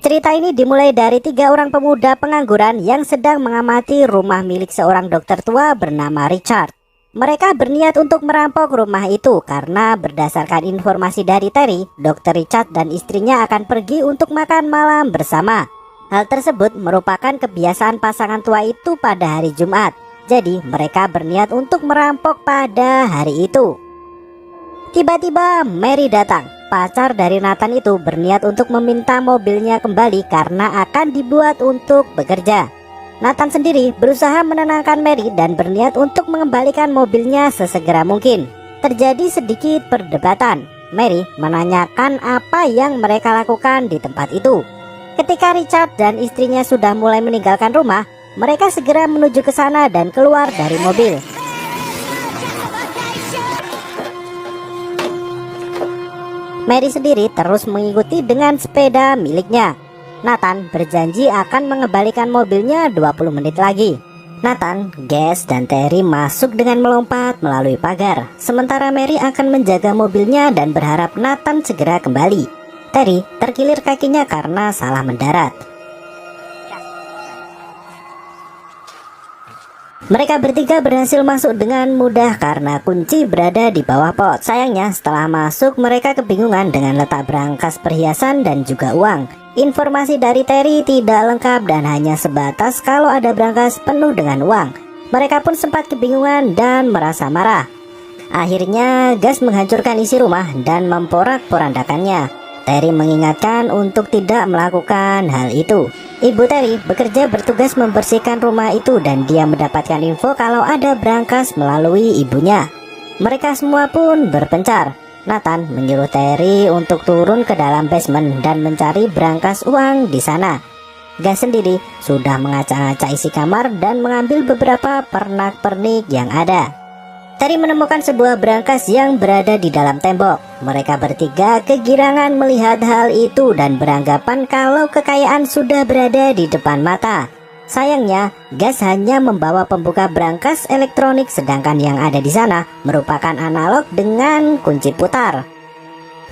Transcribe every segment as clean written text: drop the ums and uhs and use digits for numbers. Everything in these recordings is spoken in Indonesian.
Cerita ini dimulai dari 3 orang pemuda pengangguran yang sedang mengamati rumah milik seorang dokter tua bernama Richard. Mereka berniat untuk merampok rumah itu karena berdasarkan informasi dari Terry, Dr. Richard dan istrinya akan pergi untuk makan malam bersama. Hal tersebut merupakan kebiasaan pasangan tua itu pada hari Jumat. Jadi mereka berniat untuk merampok pada hari itu. Tiba-tiba Mary datang. Pacar dari Nathan itu berniat untuk meminta mobilnya kembali karena akan dibuat untuk bekerja. Nathan sendiri berusaha menenangkan Mary dan berniat untuk mengembalikan mobilnya sesegera mungkin. Terjadi sedikit perdebatan. Mary menanyakan apa yang mereka lakukan di tempat itu. Ketika Richard dan istrinya sudah mulai meninggalkan rumah, mereka segera menuju ke sana dan keluar dari mobil. Mary sendiri terus mengikuti dengan sepeda miliknya. Nathan berjanji akan mengembalikan mobilnya 20 menit lagi. Nathan, Gus, dan Terry masuk dengan melompat melalui pagar. Sementara Mary akan menjaga mobilnya dan berharap Nathan segera kembali. Terry terkilir kakinya karena salah mendarat. Mereka bertiga berhasil masuk dengan mudah karena kunci berada di bawah pot. Sayangnya setelah masuk mereka kebingungan dengan letak berangkas perhiasan dan juga uang. Informasi dari Terry tidak lengkap dan hanya sebatas kalau ada berangkas penuh dengan uang. Mereka pun sempat kebingungan dan merasa marah. Akhirnya Gus menghancurkan isi rumah dan memporak-porandakannya. Terry mengingatkan untuk tidak melakukan hal itu. Ibu Terry bekerja bertugas membersihkan rumah itu dan dia mendapatkan info kalau ada berangkas melalui ibunya. Mereka semua pun berpencar. Nathan menyuruh Terry untuk turun ke dalam basement dan mencari berangkas uang di sana. Gus sendiri sudah mengacak-acak isi kamar dan mengambil beberapa pernak-pernik yang ada. Terry menemukan sebuah berangkas yang berada di dalam tembok. Mereka bertiga kegirangan melihat hal itu dan beranggapan kalau kekayaan sudah berada di depan mata. Sayangnya, Gus hanya membawa pembuka berangkas elektronik sedangkan yang ada di sana merupakan analog dengan kunci putar.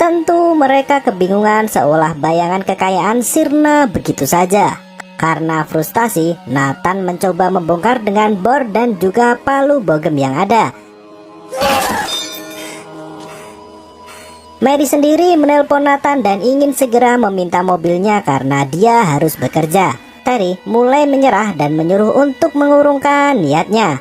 Tentu mereka kebingungan seolah bayangan kekayaan sirna begitu saja. Karena frustasi, Nathan mencoba membongkar dengan bor dan juga palu bogem yang ada. Mary sendiri menelpon Nathan dan ingin segera meminta mobilnya karena dia harus bekerja. Terry mulai menyerah dan menyuruh untuk mengurungkan niatnya.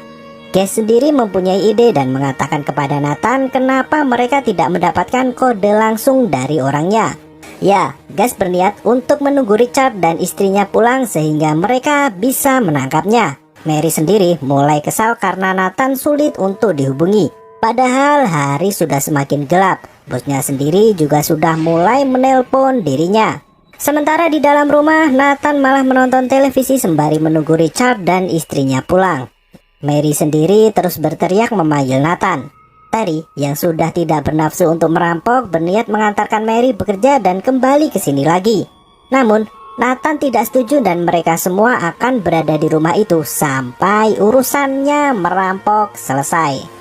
Gus sendiri mempunyai ide dan mengatakan kepada Nathan kenapa mereka tidak mendapatkan kode langsung dari orangnya. Ya, Gus berniat untuk menunggu Richard dan istrinya pulang sehingga mereka bisa menangkapnya. Mary sendiri mulai kesal karena Nathan sulit untuk dihubungi. Padahal hari sudah semakin gelap. Bosnya sendiri juga sudah mulai menelpon dirinya. Sementara di dalam rumah, Nathan malah menonton televisi sembari menunggu Richard dan istrinya pulang. Mary sendiri terus berteriak memanggil Nathan. Terry yang sudah tidak bernafsu untuk merampok berniat mengantarkan Mary bekerja dan kembali ke sini lagi. Namun Nathan tidak setuju dan mereka semua akan berada di rumah itu sampai urusannya merampok selesai.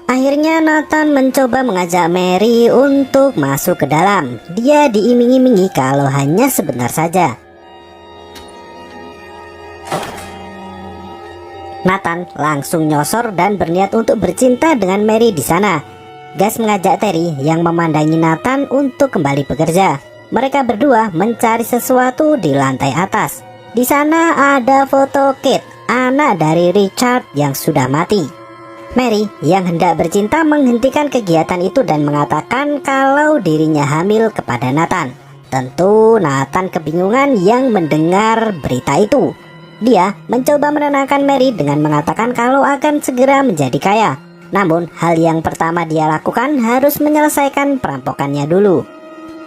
Akhirnya Nathan mencoba mengajak Mary untuk masuk ke dalam. Dia diiming-imingi kalau hanya sebentar saja. Nathan langsung nyosor dan berniat untuk bercinta dengan Mary di sana. Gus mengajak Terry yang memandangi Nathan untuk kembali bekerja. Mereka berdua mencari sesuatu di lantai atas. Di sana ada foto Kate, anak dari Richard yang sudah mati. Mary yang hendak bercinta menghentikan kegiatan itu dan mengatakan kalau dirinya hamil kepada Nathan. Tentu Nathan kebingungan yang mendengar berita itu. Dia mencoba menenangkan Mary dengan mengatakan kalau akan segera menjadi kaya. Namun hal yang pertama dia lakukan harus menyelesaikan perampokannya dulu.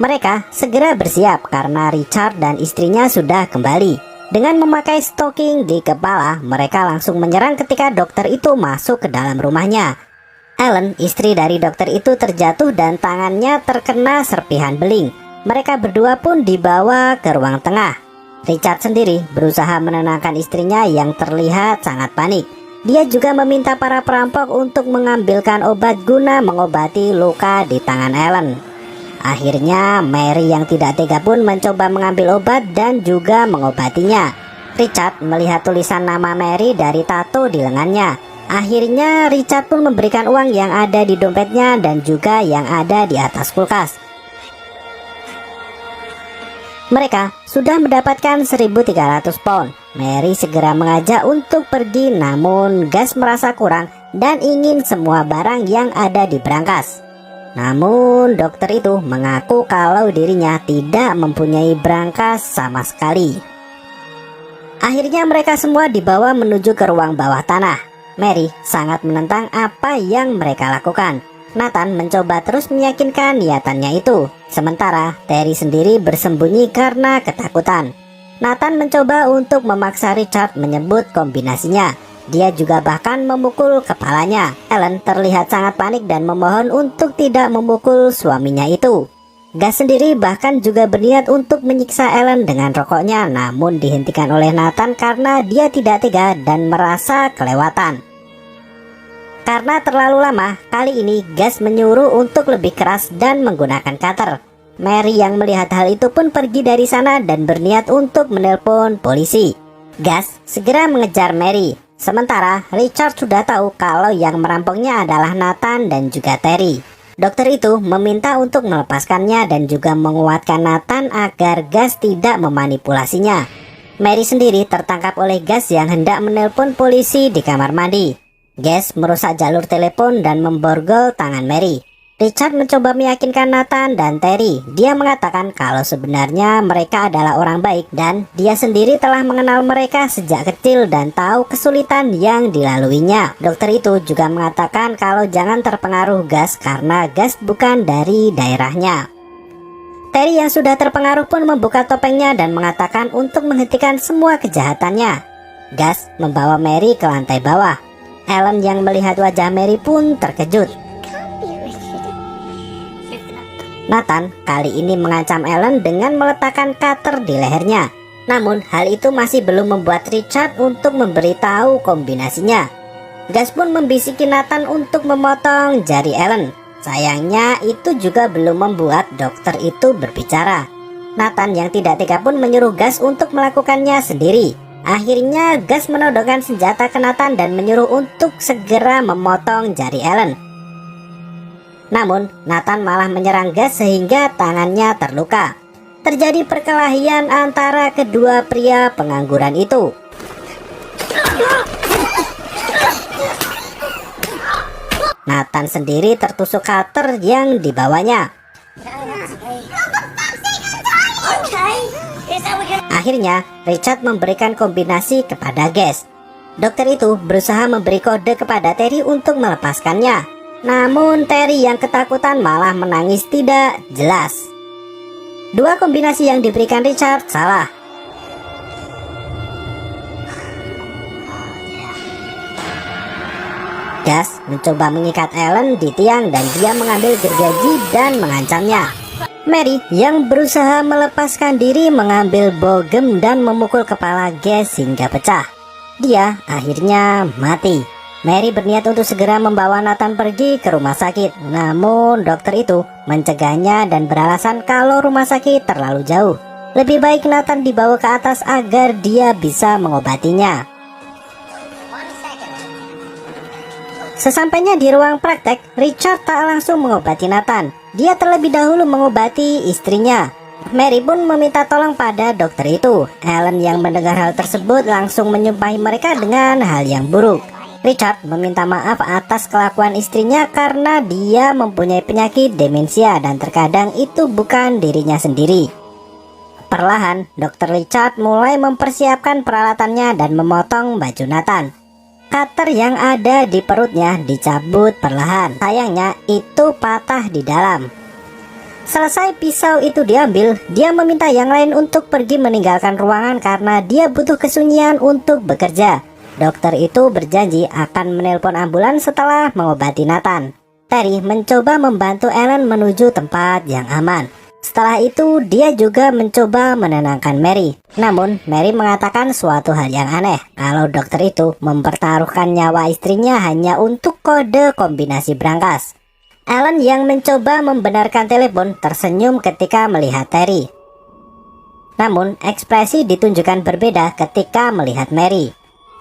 Mereka segera bersiap karena Richard dan istrinya sudah kembali. Dengan memakai stocking di kepala, mereka langsung menyerang ketika dokter itu masuk ke dalam rumahnya. Ellen, istri dari dokter itu terjatuh dan tangannya terkena serpihan beling. Mereka berdua pun dibawa ke ruang tengah. Richard sendiri berusaha menenangkan istrinya yang terlihat sangat panik. Dia juga meminta para perampok untuk mengambilkan obat guna mengobati luka di tangan Ellen. Akhirnya Mary yang tidak tega pun mencoba mengambil obat dan juga mengobatinya. Richard melihat tulisan nama Mary dari tato di lengannya. Akhirnya Richard pun memberikan uang yang ada di dompetnya dan juga yang ada di atas kulkas. Mereka sudah mendapatkan 1.300 pound. Mary segera mengajak untuk pergi, namun Gus merasa kurang dan ingin semua barang yang ada di berangkas. Namun dokter itu mengaku kalau dirinya tidak mempunyai berangkas sama sekali. Akhirnya mereka semua dibawa menuju ke ruang bawah tanah. Mary sangat menentang apa yang mereka lakukan. Nathan mencoba terus meyakinkan niatannya itu. Sementara Terry sendiri bersembunyi karena ketakutan. Nathan mencoba untuk memaksa Richard menyebut kombinasinya. Dia juga bahkan memukul kepalanya. Ellen terlihat sangat panik dan memohon untuk tidak memukul suaminya itu. Gus sendiri bahkan juga berniat untuk menyiksa Ellen dengan rokoknya, namun dihentikan oleh Nathan karena dia tidak tega dan merasa kelewatan. Karena terlalu lama, kali ini Gus menyuruh untuk lebih keras dan menggunakan cutter. Mary yang melihat hal itu pun pergi dari sana dan berniat untuk menelpon polisi. Gus segera mengejar Mary. Sementara Richard sudah tahu kalau yang merampoknya adalah Nathan dan juga Terry. Dokter itu meminta untuk melepaskannya dan juga menguatkan Nathan agar Gus tidak memanipulasinya. Mary sendiri tertangkap oleh Gus yang hendak menelpon polisi di kamar mandi. Gus merusak jalur telepon dan memborgol tangan Mary. Richard mencoba meyakinkan Nathan dan Terry. Dia mengatakan kalau sebenarnya mereka adalah orang baik dan dia sendiri telah mengenal mereka sejak kecil dan tahu kesulitan yang dilaluinya. Dokter itu juga mengatakan kalau jangan terpengaruh Gus karena Gus bukan dari daerahnya. Terry yang sudah terpengaruh pun membuka topengnya dan mengatakan untuk menghentikan semua kejahatannya. Gus membawa Mary ke lantai bawah. Ellen yang melihat wajah Mary pun terkejut. Nathan kali ini mengancam Ellen dengan meletakkan cutter di lehernya. Namun hal itu masih belum membuat Richard untuk memberitahu kombinasinya. Gus pun membisiki Nathan untuk memotong jari Ellen. Sayangnya itu juga belum membuat dokter itu berbicara. Nathan yang tidak tega pun menyuruh Gus untuk melakukannya sendiri. Akhirnya Gus menodongkan senjata ke Nathan dan menyuruh untuk segera memotong jari Ellen. Namun Nathan malah menyerang Gus sehingga tangannya terluka. Terjadi perkelahian antara kedua pria pengangguran itu. Nathan sendiri tertusuk cutter yang dibawanya. Akhirnya Richard memberikan kombinasi kepada Gus. Dokter itu berusaha memberi kode kepada Terry untuk melepaskannya. Namun Terry yang ketakutan malah menangis tidak jelas. Dua kombinasi yang diberikan Richard salah. Gus mencoba mengikat Ellen di tiang dan dia mengambil gergaji dan mengancamnya. Mary yang berusaha melepaskan diri mengambil bogem dan memukul kepala Gus hingga pecah. Dia akhirnya mati. Mary berniat untuk segera membawa Nathan pergi ke rumah sakit. Namun dokter itu mencegahnya dan beralasan kalau rumah sakit terlalu jauh. Lebih baik Nathan dibawa ke atas agar dia bisa mengobatinya. Sesampainya di ruang praktek, Richard tak langsung mengobati Nathan. Dia terlebih dahulu mengobati istrinya. Mary pun meminta tolong pada dokter itu. Ellen yang mendengar hal tersebut langsung menyumpahi mereka dengan hal yang buruk. Richard meminta maaf atas kelakuan istrinya karena dia mempunyai penyakit demensia dan terkadang itu bukan dirinya sendiri. Perlahan, dokter Richard mulai mempersiapkan peralatannya dan memotong baju Nathan. Cutter yang ada di perutnya dicabut perlahan. Sayangnya itu patah di dalam. Selesai pisau itu diambil, dia meminta yang lain untuk pergi meninggalkan ruangan karena dia butuh kesunyian untuk bekerja. Dokter itu berjanji akan menelpon ambulans setelah mengobati Nathan. Terry mencoba membantu Ellen menuju tempat yang aman. Setelah itu dia juga mencoba menenangkan Mary. Namun Mary mengatakan suatu hal yang aneh, kalau dokter itu mempertaruhkan nyawa istrinya hanya untuk kode kombinasi berangkas. Ellen yang mencoba membenarkan telepon tersenyum ketika melihat Terry. Namun, ekspresi ditunjukkan berbeda ketika melihat Mary.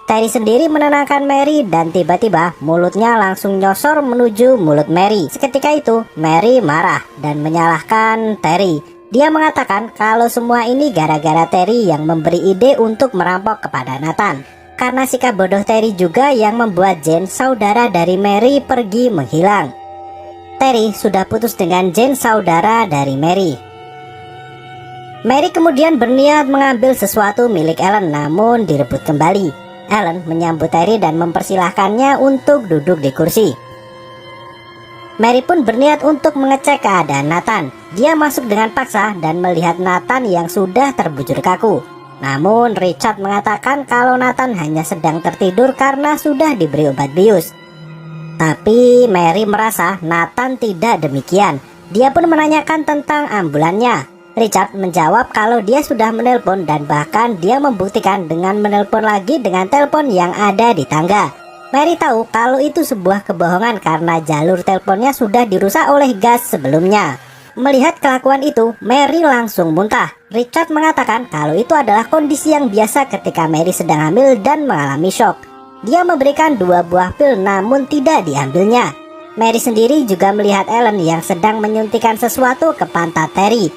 Terry sendiri menenangkan Mary dan tiba-tiba mulutnya langsung nyosor menuju mulut Mary. Seketika itu, Mary marah dan menyalahkan Terry. Dia mengatakan kalau semua ini gara-gara Terry yang memberi ide untuk merampok kepada Nathan. Karena sikap bodoh Terry juga yang membuat Jane, saudara dari Mary, pergi menghilang. Terry sudah putus dengan Jane, saudara dari Mary. Mary kemudian berniat mengambil sesuatu milik Ellen, namun direbut kembali. Ellen menyambut Terry dan mempersilahkannya untuk duduk di kursi. Mary pun berniat untuk mengecek keadaan Nathan. Dia masuk dengan paksa dan melihat Nathan yang sudah terbujur kaku. Namun Richard mengatakan kalau Nathan hanya sedang tertidur karena sudah diberi obat bius. Tapi Mary merasa Nathan tidak demikian. Dia pun menanyakan tentang ambulannya. Richard menjawab kalau dia sudah menelpon dan bahkan dia membuktikan dengan menelpon lagi dengan telepon yang ada di tangga. Mary tahu kalau itu sebuah kebohongan karena jalur teleponnya sudah dirusak oleh gas sebelumnya. Melihat kelakuan itu, Mary langsung muntah. Richard mengatakan kalau itu adalah kondisi yang biasa ketika Mary sedang hamil dan mengalami shock. Dia memberikan 2 buah pil namun tidak diambilnya. Mary sendiri juga melihat Ellen yang sedang menyuntikkan sesuatu ke pantat Terry.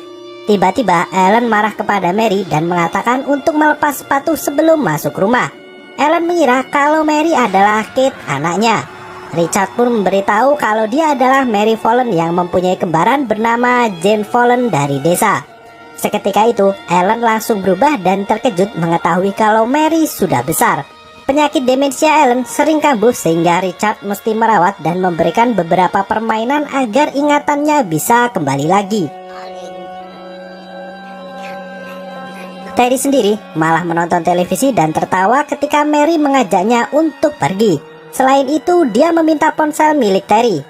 Tiba-tiba Ellen marah kepada Mary dan mengatakan untuk melepas sepatu sebelum masuk rumah. Ellen mengira kalau Mary adalah Kate, anaknya. Richard pun memberitahu kalau dia adalah Mary Follen yang mempunyai kembaran bernama Jane Follen dari desa. Seketika itu Ellen langsung berubah dan terkejut mengetahui kalau Mary sudah besar. Penyakit demensia Ellen sering kambuh sehingga Richard mesti merawat dan memberikan beberapa permainan agar ingatannya bisa kembali lagi. Terry sendiri malah menonton televisi dan tertawa ketika Mary mengajaknya untuk pergi. Selain itu, dia meminta ponsel milik Terry.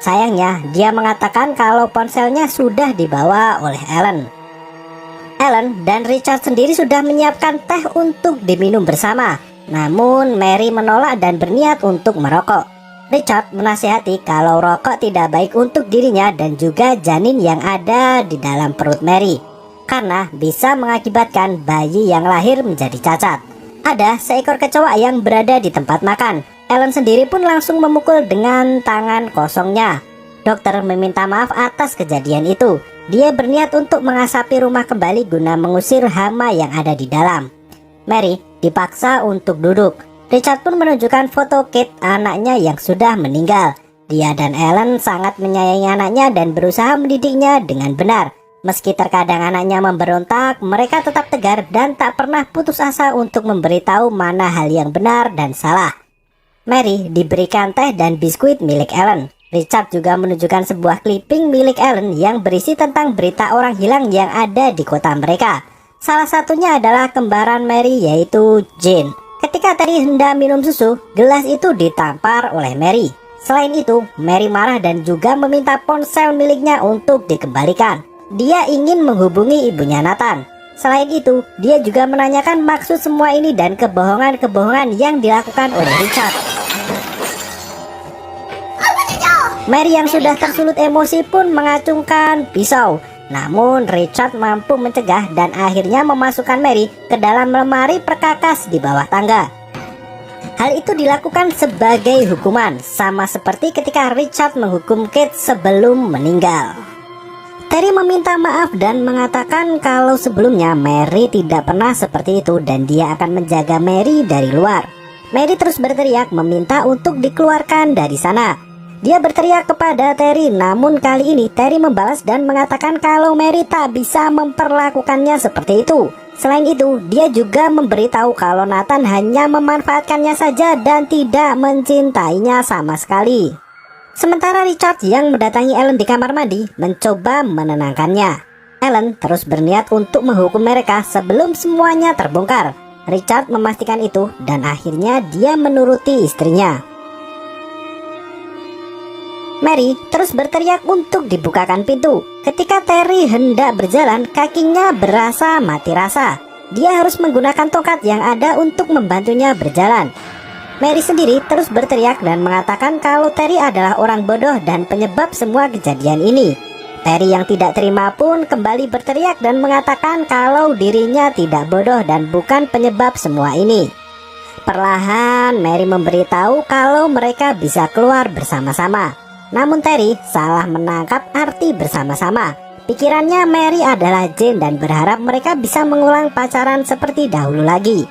Sayangnya, dia mengatakan kalau ponselnya sudah dibawa oleh Ellen. Ellen dan Richard sendiri sudah menyiapkan teh untuk diminum bersama. Namun Mary menolak dan berniat untuk merokok. Richard menasihati kalau rokok tidak baik untuk dirinya dan juga janin yang ada di dalam perut Mary, karena bisa mengakibatkan bayi yang lahir menjadi cacat. Ada seekor kecoa yang berada di tempat makan. Ellen sendiri pun langsung memukul dengan tangan kosongnya. Dokter meminta maaf atas kejadian itu. Dia berniat untuk mengasapi rumah kembali guna mengusir hama yang ada di dalam. Mary dipaksa untuk duduk. Richard pun menunjukkan foto Kate, anaknya yang sudah meninggal. Dia dan Ellen sangat menyayangi anaknya dan berusaha mendidiknya dengan benar. Meski terkadang anaknya memberontak, mereka tetap tegar dan tak pernah putus asa untuk memberitahu mana hal yang benar dan salah. Mary diberikan teh dan biskuit milik Ellen. Richard juga menunjukkan sebuah clipping milik Ellen yang berisi tentang berita orang hilang yang ada di kota mereka. Salah satunya adalah kembaran Mary, yaitu Jane. Ketika Terry hendak minum susu, gelas itu ditampar oleh Mary. Selain itu, Mary marah dan juga meminta ponsel miliknya untuk dikembalikan. Dia ingin menghubungi ibunya Nathan. Selain itu, dia juga menanyakan maksud semua ini dan kebohongan-kebohongan yang dilakukan oleh Richard. Mary yang sudah tersulut emosi pun mengacungkan pisau. Namun Richard mampu mencegah dan akhirnya memasukkan Mary ke dalam lemari perkakas di bawah tangga. Hal itu dilakukan sebagai hukuman, sama seperti ketika Richard menghukum Kate sebelum meninggal. Terry meminta maaf dan mengatakan kalau sebelumnya Mary tidak pernah seperti itu dan dia akan menjaga Mary dari luar. Mary terus berteriak meminta untuk dikeluarkan dari sana. Dia berteriak kepada Terry, namun kali ini Terry membalas dan mengatakan kalau Mary tak bisa memperlakukannya seperti itu. Selain itu, dia juga memberitahu kalau Nathan hanya memanfaatkannya saja dan tidak mencintainya sama sekali. Sementara Richard yang mendatangi Ellen di kamar mandi mencoba menenangkannya. Ellen terus berniat untuk menghukum mereka sebelum semuanya terbongkar. Richard memastikan itu dan akhirnya dia menuruti istrinya. Mary terus berteriak untuk dibukakan pintu. Ketika Terry hendak berjalan, kakinya berasa mati rasa. Dia harus menggunakan tongkat yang ada untuk membantunya berjalan. Mary sendiri terus berteriak dan mengatakan kalau Terry adalah orang bodoh dan penyebab semua kejadian ini. Terry yang tidak terima pun kembali berteriak dan mengatakan kalau dirinya tidak bodoh dan bukan penyebab semua ini. Perlahan Mary memberitahu kalau mereka bisa keluar bersama-sama. Namun Terry salah menangkap arti bersama-sama. Pikirannya Mary adalah Jane dan berharap mereka bisa mengulang pacaran seperti dahulu lagi.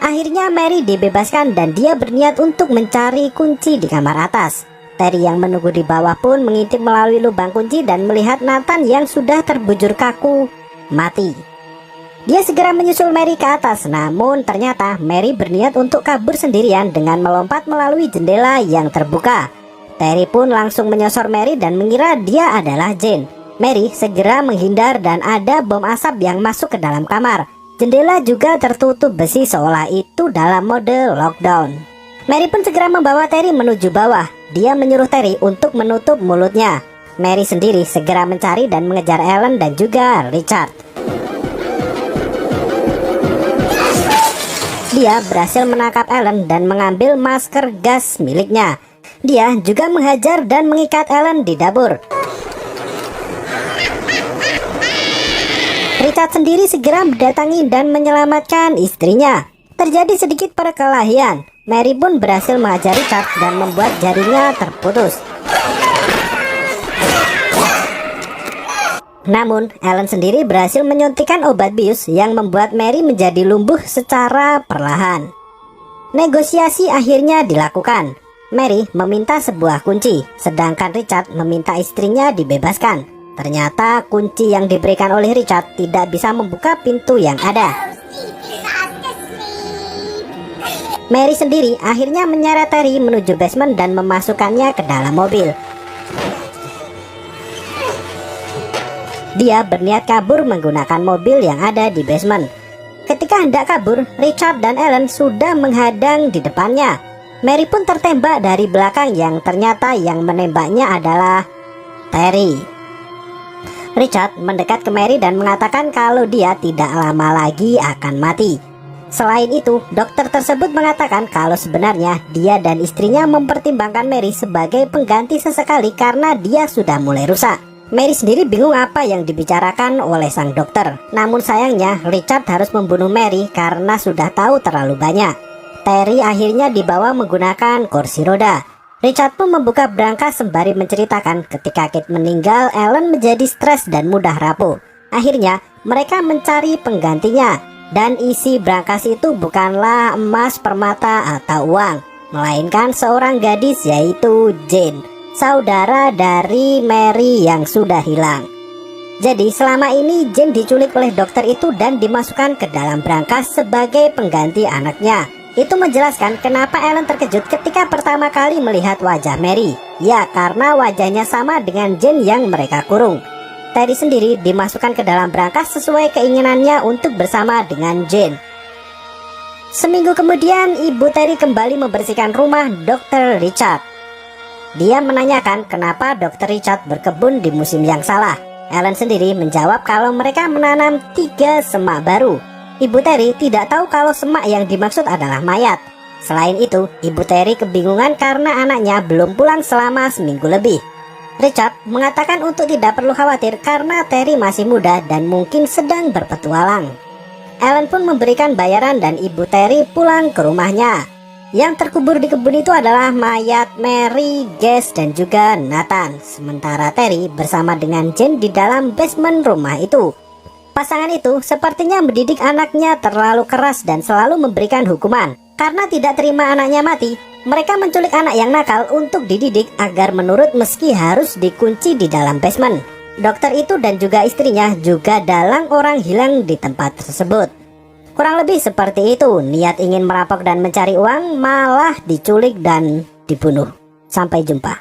Akhirnya Mary dibebaskan dan dia berniat untuk mencari kunci di kamar atas. Terry yang menunggu di bawah pun mengintip melalui lubang kunci dan melihat Nathan yang sudah terbujur kaku mati. Dia segera menyusul Mary ke atas, namun ternyata Mary berniat untuk kabur sendirian dengan melompat melalui jendela yang terbuka. Terry pun langsung menyosor Mary dan mengira dia adalah Jane. Mary segera menghindar dan ada bom asap yang masuk ke dalam kamar. Jendela juga tertutup besi seolah itu dalam mode lockdown. Mary pun segera membawa Terry menuju bawah. Dia menyuruh Terry untuk menutup mulutnya. Mary sendiri segera mencari dan mengejar Ellen dan juga Richard. Dia berhasil menangkap Ellen dan mengambil masker gas miliknya. Dia juga menghajar dan mengikat Ellen di dapur. Richard sendiri segera mendatangi dan menyelamatkan istrinya. Terjadi sedikit perkelahian. Mary pun berhasil mengajar Richard dan membuat jarinya terputus. Namun Ellen sendiri berhasil menyuntikkan obat bius yang membuat Mary menjadi lumpuh secara perlahan. Negosiasi akhirnya dilakukan. Mary meminta sebuah kunci, sedangkan Richard meminta istrinya dibebaskan. Ternyata kunci yang diberikan oleh Richard tidak bisa membuka pintu yang ada. Mary sendiri akhirnya menyeret Terry menuju basement dan memasukkannya ke dalam mobil. Dia berniat kabur menggunakan mobil yang ada di basement. Ketika hendak kabur, Richard dan Ellen sudah menghadang di depannya. Mary pun tertembak dari belakang yang ternyata yang menembaknya adalah Terry. Richard mendekat ke Mary dan mengatakan kalau dia tidak lama lagi akan mati. Selain itu, dokter tersebut mengatakan kalau sebenarnya dia dan istrinya mempertimbangkan Mary sebagai pengganti sesekali karena dia sudah mulai rusak. Mary sendiri bingung apa yang dibicarakan oleh sang dokter. Namun sayangnya Richard harus membunuh Mary karena sudah tahu terlalu banyak. Terry akhirnya dibawa menggunakan kursi roda. Richard pun membuka brankas sembari menceritakan ketika Kate meninggal, Ellen menjadi stres dan mudah rapuh. Akhirnya mereka mencari penggantinya, dan isi brankas itu bukanlah emas, permata, atau uang, melainkan seorang gadis yaitu Jane, saudara dari Mary yang sudah hilang. Jadi selama ini Jane diculik oleh dokter itu dan dimasukkan ke dalam brankas sebagai pengganti anaknya. Itu menjelaskan kenapa Ellen terkejut ketika pertama kali melihat wajah Mary. Ya, karena wajahnya sama dengan Jane yang mereka kurung. Terry sendiri dimasukkan ke dalam brankas sesuai keinginannya untuk bersama dengan Jane. Seminggu kemudian, ibu Terry kembali membersihkan rumah Dr. Richard. Dia menanyakan kenapa Dr. Richard berkebun di musim yang salah. Ellen sendiri menjawab kalau mereka menanam 3 semak baru. Ibu Terry tidak tahu kalau semak yang dimaksud adalah mayat. Selain itu, Ibu Terry kebingungan karena anaknya belum pulang selama seminggu lebih. Richard mengatakan untuk tidak perlu khawatir karena Terry masih muda dan mungkin sedang berpetualang. Ellen pun memberikan bayaran dan Ibu Terry pulang ke rumahnya. Yang terkubur di kebun itu adalah mayat Mary, Gas, dan juga Nathan. Sementara Terry bersama dengan Jane di dalam basement rumah itu. Pasangan itu sepertinya mendidik anaknya terlalu keras dan selalu memberikan hukuman. Karena tidak terima anaknya mati, mereka menculik anak yang nakal untuk dididik agar menurut meski harus dikunci di dalam basement. Dokter itu dan juga istrinya juga dalang orang hilang di tempat tersebut. Kurang lebih seperti itu, niat ingin merampok dan mencari uang malah diculik dan dibunuh. Sampai jumpa.